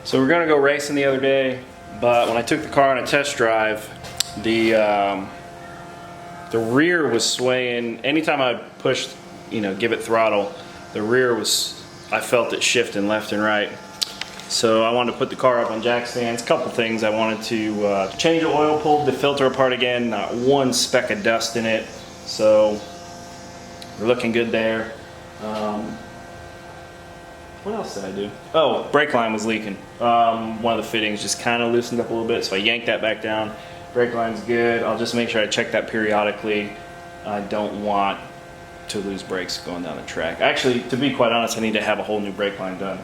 So we're gonna go racing the other day, but when I took the car on a test drive, the rear was swaying. Anytime I pushed, give it throttle, the rear was, I felt it shifting left and right. So I wanted to put the car up on jack stands. A couple things. I wanted to change the oil, pull the filter apart again, not one speck of dust in it. So we're looking good there. What else did I do? Oh, brake line was leaking. One of the fittings just kind of loosened up a little bit, so I yanked that back down. Brake line's good. I'll just make sure I check that periodically. I don't want to lose brakes going down the track. Actually, to be quite honest, I need to have a whole new brake line done.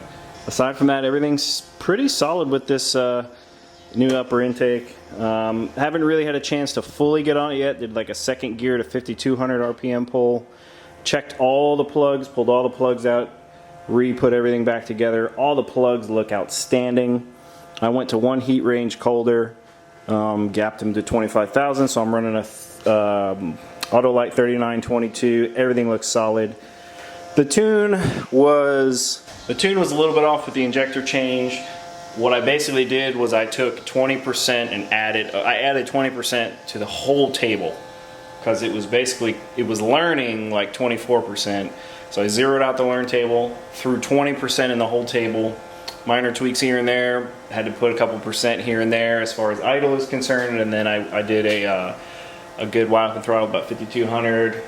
Aside from that, everything's pretty solid with this new upper intake. Haven't really had a chance to fully get on it yet. Did like a second gear to 5,200 RPM pull. Checked all the plugs, pulled all the plugs out, re-put everything back together. All the plugs look outstanding. I went to one heat range colder, gapped them to 25,000, so I'm running a Autolite 3922. Everything looks solid. The tune was a little bit off with the injector change. What I basically did was I took 20% and added 20% to the whole table, because it was learning like 24%. So I zeroed out the learn table, threw 20% in the whole table, minor tweaks here and there, had to put a couple percent here and there as far as idle is concerned, and then I did a good while and throttle, about 5,200,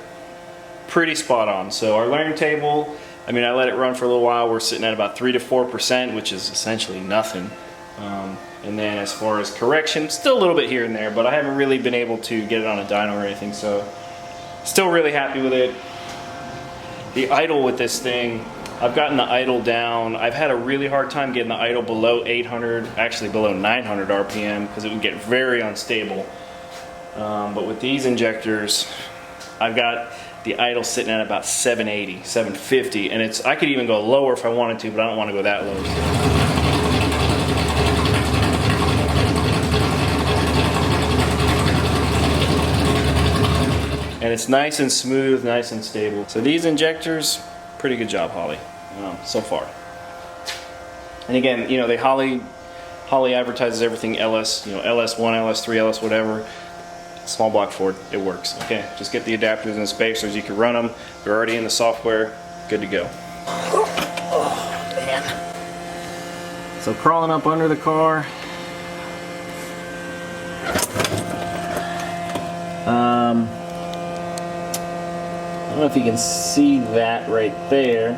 pretty spot on. So our learn table, I let it run for a little while, we're sitting at about 3 to 4%, which is essentially nothing. And then as far as correction, still a little bit here and there, but I haven't really been able to get it on a dyno or anything, so still really happy with it. The idle with this thing, I've gotten the idle down. I've had a really hard time getting the idle below 800, actually below 900 RPM, because it would get very unstable. But with these injectors, I've got the idle sitting at about 780, 750, and I could even go lower if I wanted to, but I don't want to go that low. And it's nice and smooth, nice and stable. So these injectors, pretty good job, Holley, so far. And again, Holley advertises everything LS, LS1, LS3, LS whatever. Small block Ford, it works. Okay, just get the adapters and spacers. You can run them. They're already in the software. Good to go. Oh man. So crawling up under the car. I don't know if you can see that right there.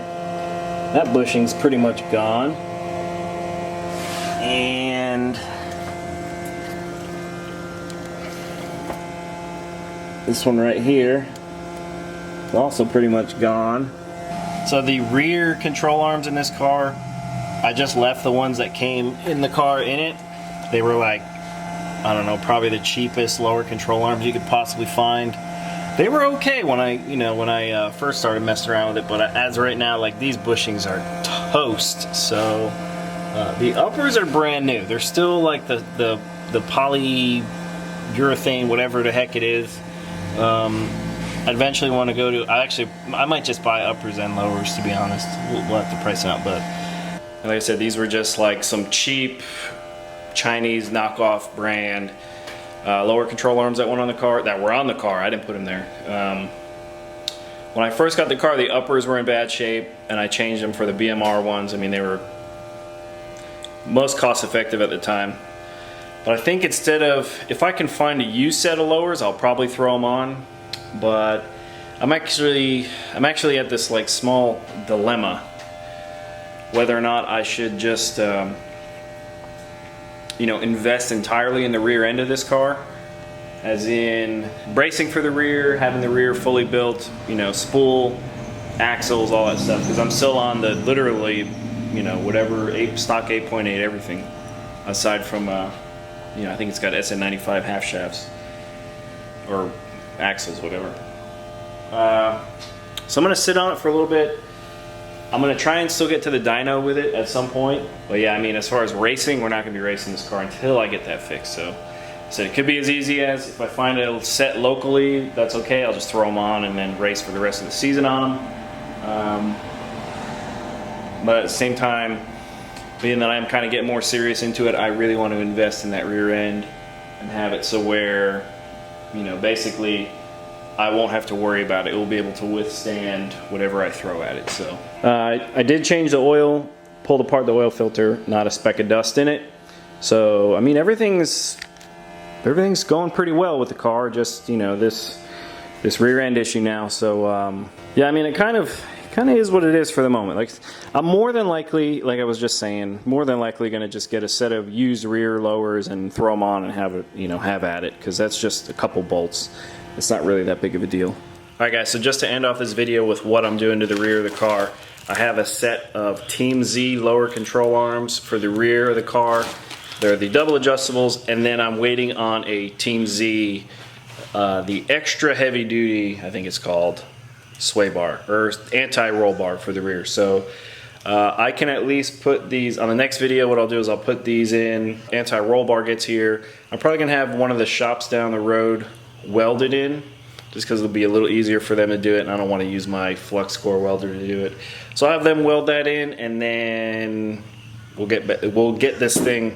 That bushing's pretty much gone. And this one right here is also pretty much gone. So the rear control arms in this car, I just left the ones that came in the car in it. They were like, I don't know, probably the cheapest lower control arms you could possibly find. They were okay when I first started messing around with it, but as of right now, like, these bushings are toast. So the uppers are brand new. They're still like the polyurethane, whatever the heck it is. I eventually want to go to. I might just buy uppers and lowers, to be honest. We'll have to price out, but like I said, these were just like some cheap Chinese knockoff brand. Lower control arms that were on the car. I didn't put them there. When I first got the car, the uppers were in bad shape, and I changed them for the BMR ones. They were most cost effective at the time. But I think if I can find a used set of lowers, I'll probably throw them on. But I'm actually at this like small dilemma whether or not I should just invest entirely in the rear end of this car, as in bracing for the rear, having the rear fully built, spool, axles, all that stuff, because I'm still on the literally, whatever stock 8.8 everything, aside from I think it's got SN95 half shafts or axles, whatever. So I'm gonna sit on it for a little bit. I'm gonna try and still get to the dyno with it at some point. But yeah, as far as racing, we're not gonna be racing this car until I get that fixed. So it could be as easy as, if I find a set locally, that's okay. I'll just throw them on and then race for the rest of the season on them. But at the same time, being that I'm kind of getting more serious into it, I really want to invest in that rear end and have it so where, you know, basically I won't have to worry about it. It will be able to withstand whatever I throw at it. So I did change the oil, pulled apart the oil filter, not a speck of dust in it. So I mean, everything's going pretty well with the car. Just, you know, this rear end issue now. So yeah, I mean, it kind of is what it is for the moment. Like, I'm more than likely, like I was just saying, more than likely going to just get a set of used rear lowers and throw them on and have it, you know, have at it, because that's just a couple bolts. It's not really that big of a deal. All right, guys, so just to end off this video with what I'm doing to the rear of the car, I have a set of Team Z lower control arms for the rear of the car. They're the double adjustables, and then I'm waiting on a Team Z, the extra heavy duty, I think it's called, sway bar or anti-roll bar for the rear. So I can at least put these on the next video. What I'll do is I'll put these in. Anti-roll bar gets here. I'm probably gonna have one of the shops down the road welded in, just because it'll be a little easier for them to do it, and I don't want to use my flux core welder to do it. So I'll have them weld that in, and then we'll get this thing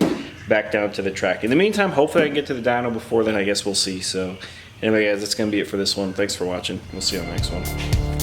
back down to the track. In the meantime, hopefully I can get to the dyno before then. I guess we'll see. So anyway, guys, that's gonna be it for this one. Thanks for watching. We'll see you on the next one.